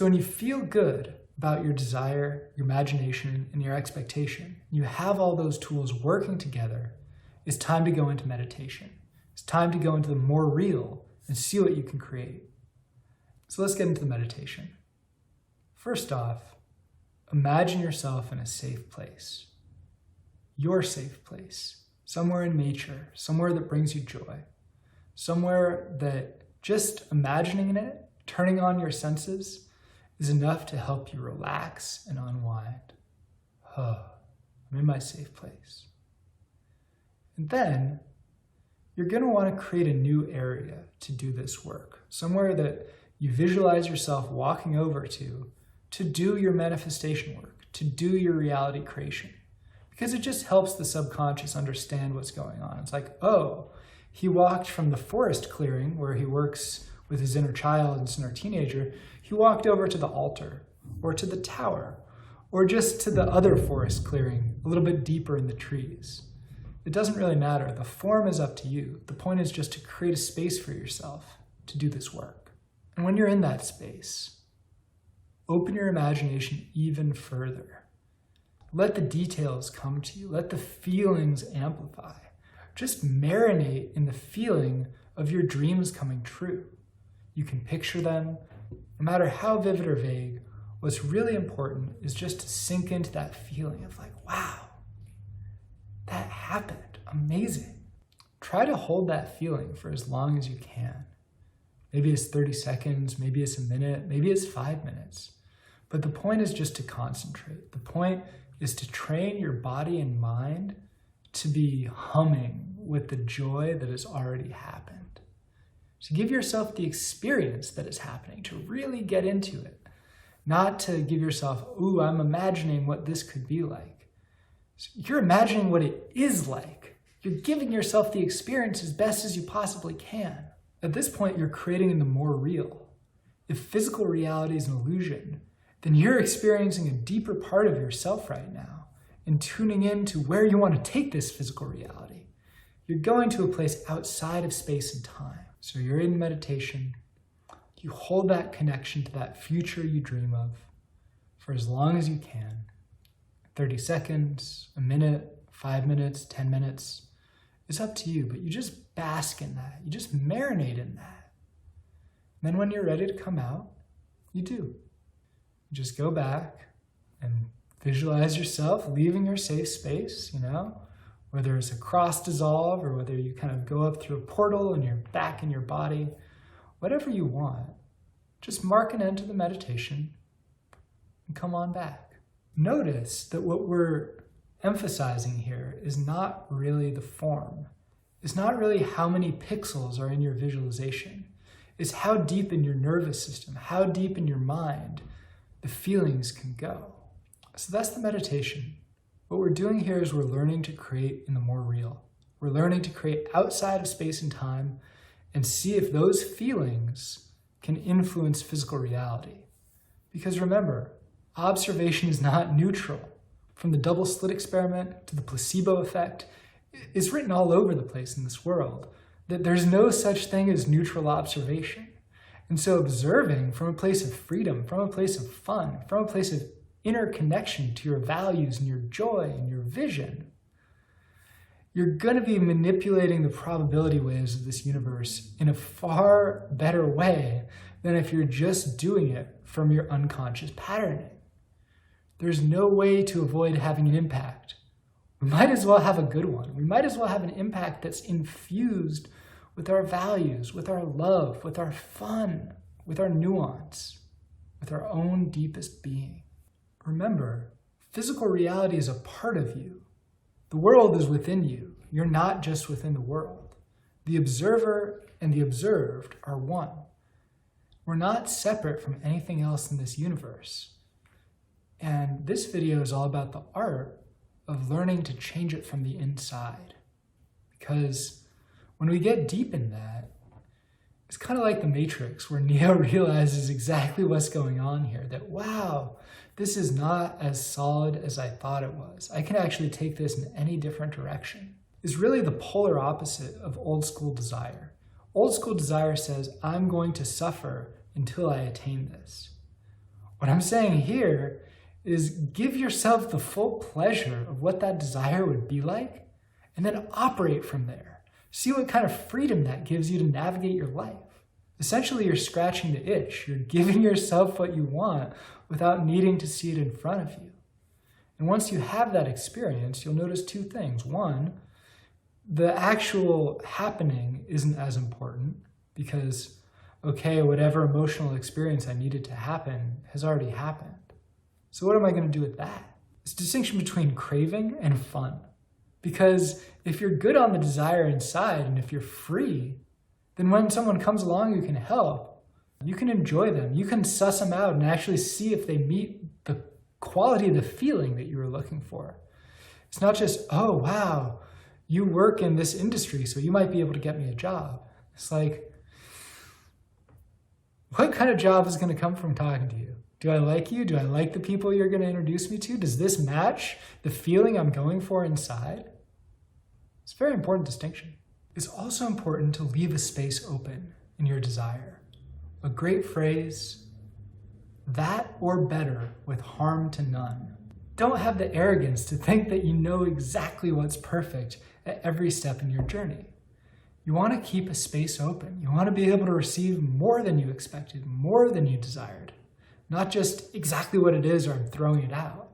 So when you feel good about your desire, your imagination, and your expectation, you have all those tools working together, it's time to go into meditation. It's time to go into the more real and see what you can create. So let's get into the meditation. First off, imagine yourself in a safe place. Your safe place. Somewhere in nature, somewhere that brings you joy. Somewhere that just imagining it, turning on your senses, is enough to help you relax and unwind. I'm in my safe place. And then you're going to want to create a new area to do this work. Somewhere that you visualize yourself walking over to do your manifestation work, to do your reality creation. Because it just helps the subconscious understand what's going on. It's like, oh, he walked from the forest clearing where he works with his inner child and his inner teenager, he walked over to the altar or to the tower or just to the other forest clearing a little bit deeper in the trees. It doesn't really matter. The form is up to you. The point is just to create a space for yourself to do this work. And when you're in that space, open your imagination even further. Let the details come to you. Let the feelings amplify. Just marinate in the feeling of your dreams coming true. You can picture them, no matter how vivid or vague. What's really important is just to sink into that feeling of like, wow, that happened, amazing. Try to hold that feeling for as long as you can. Maybe it's 30 seconds, maybe it's a minute, maybe it's 5 minutes. But the point is just to concentrate. The point is to train your body and mind to be humming with the joy that has already happened. To give yourself the experience that is happening, to really get into it. Not to give yourself, ooh, I'm imagining what this could be like. So you're imagining what it is like. You're giving yourself the experience as best as you possibly can. At this point, you're creating in the more real. If physical reality is an illusion, then you're experiencing a deeper part of yourself right now and tuning into where you want to take this physical reality. You're going to a place outside of space and time. So you're in meditation. You hold that connection to that future you dream of for as long as you can. 30 seconds, a minute, 5 minutes, 10 minutes. It's up to you, but you just bask in that. You just marinate in that. And then when you're ready to come out, you do. You just go back and visualize yourself leaving your safe space, whether it's a cross dissolve or whether you kind of go up through a portal and you're back in your body, whatever you want. Just mark an end to the meditation and come on back. Notice that what we're emphasizing here is not really the form. It's not really how many pixels are in your visualization. It's how deep in your nervous system, how deep in your mind the feelings can go. So that's the meditation. What we're doing here is we're learning to create in the more real. We're learning to create outside of space and time and see if those feelings can influence physical reality. Because remember, observation is not neutral. From the double slit experiment to the placebo effect, it's written all over the place in this world that there's no such thing as neutral observation. And so observing from a place of freedom, from a place of fun, from a place of inner connection to your values and your joy and your vision, you're going to be manipulating the probability waves of this universe in a far better way than if you're just doing it from your unconscious patterning. There's no way to avoid having an impact. We might as well have a good one. We might as well have an impact that's infused with our values, with our love, with our fun, with our nuance, with our own deepest being. Remember, physical reality is a part of you. The world is within you. You're not just within the world. The observer and the observed are one. We're not separate from anything else in this universe. And this video is all about the art of learning to change it from the inside. Because when we get deep in that, it's kind of like the Matrix, where Neo realizes exactly what's going on here. That, wow, this is not as solid as I thought it was. I can actually take this in any different direction. It's really the polar opposite of old school desire. Old school desire says, I'm going to suffer until I attain this. What I'm saying here is give yourself the full pleasure of what that desire would be like, and then operate from there. See what kind of freedom that gives you to navigate your life. Essentially, you're scratching the itch. You're giving yourself what you want without needing to see it in front of you. And once you have that experience, you'll notice two things. One, the actual happening isn't as important because, okay, whatever emotional experience I needed to happen has already happened. So what am I going to do with that? It's a distinction between craving and fun. Because if you're good on the desire inside and if you're free, then when someone comes along who can help, you can enjoy them. You can suss them out and actually see if they meet the quality of the feeling that you were looking for. It's not just, oh, wow, you work in this industry, so you might be able to get me a job. It's like, what kind of job is going to come from talking to you? Do I like you? Do I like the people you're going to introduce me to? Does this match the feeling I'm going for inside? It's a very important distinction. It's also important to leave a space open in your desire. A great phrase, that or better with harm to none. Don't have the arrogance to think that you know exactly what's perfect at every step in your journey. You want to keep a space open. You want to be able to receive more than you expected, more than you desired. Not just exactly what it is or I'm throwing it out.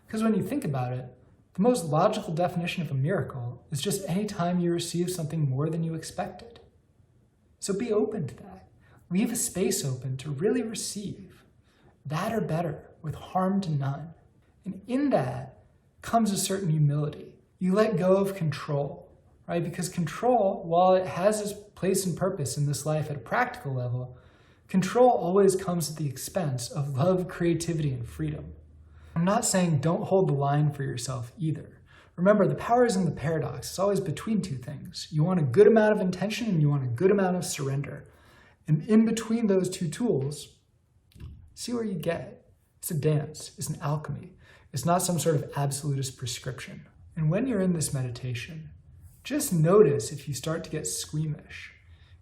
Because when you think about it, the most logical definition of a miracle is just any time you receive something more than you expected. So be open to that. Leave a space open to really receive that or better with harm to none. And in that comes a certain humility. You let go of control, right? Because control, while it has its place and purpose in this life at a practical level, control always comes at the expense of love, creativity, and freedom. I'm not saying don't hold the line for yourself either. Remember, the power is in the paradox. It's always between two things. You want a good amount of intention and you want a good amount of surrender. And in between those two tools, see where you get. It's a dance. It's an alchemy. It's not some sort of absolutist prescription. And when you're in this meditation, just notice if you start to get squeamish.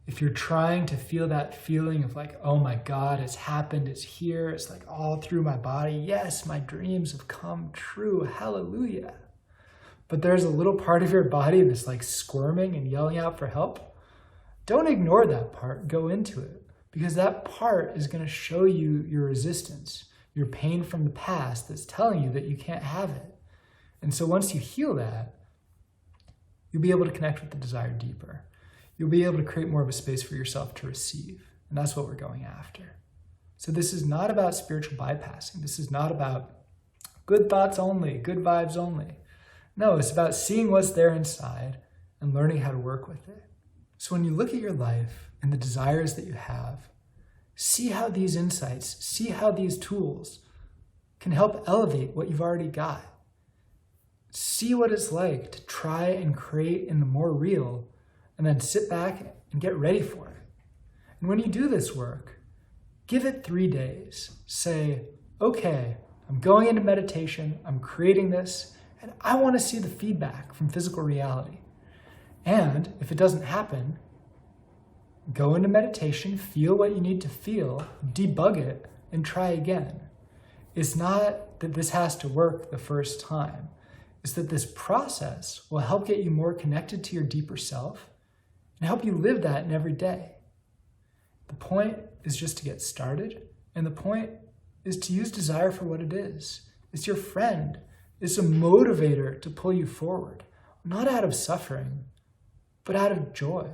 If you're trying to feel that feeling of like, oh my God, it's happened, it's here, it's like all through my body. Yes, my dreams have come true, hallelujah. But there's a little part of your body that's like squirming and yelling out for help. Don't ignore that part, go into it. Because that part is going to show you your resistance, your pain from the past that's telling you that you can't have it. And so once you heal that, you'll be able to connect with the desire deeper. You'll be able to create more of a space for yourself to receive. And that's what we're going after. So this is not about spiritual bypassing. This is not about good thoughts only, good vibes only. No, it's about seeing what's there inside and learning how to work with it. So when you look at your life and the desires that you have, see how these insights, see how these tools can help elevate what you've already got. See what it's like to try and create in the more real, and then sit back and get ready for it. And when you do this work, give it 3 days. Say, okay, I'm going into meditation, I'm creating this, and I want to see the feedback from physical reality. And if it doesn't happen, go into meditation, feel what you need to feel, debug it, and try again. It's not that this has to work the first time. It's that this process will help get you more connected to your deeper self and help you live that in every day. The point is just to get started, and the point is to use desire for what it is. It's your friend. It's a motivator to pull you forward, not out of suffering, but out of joy.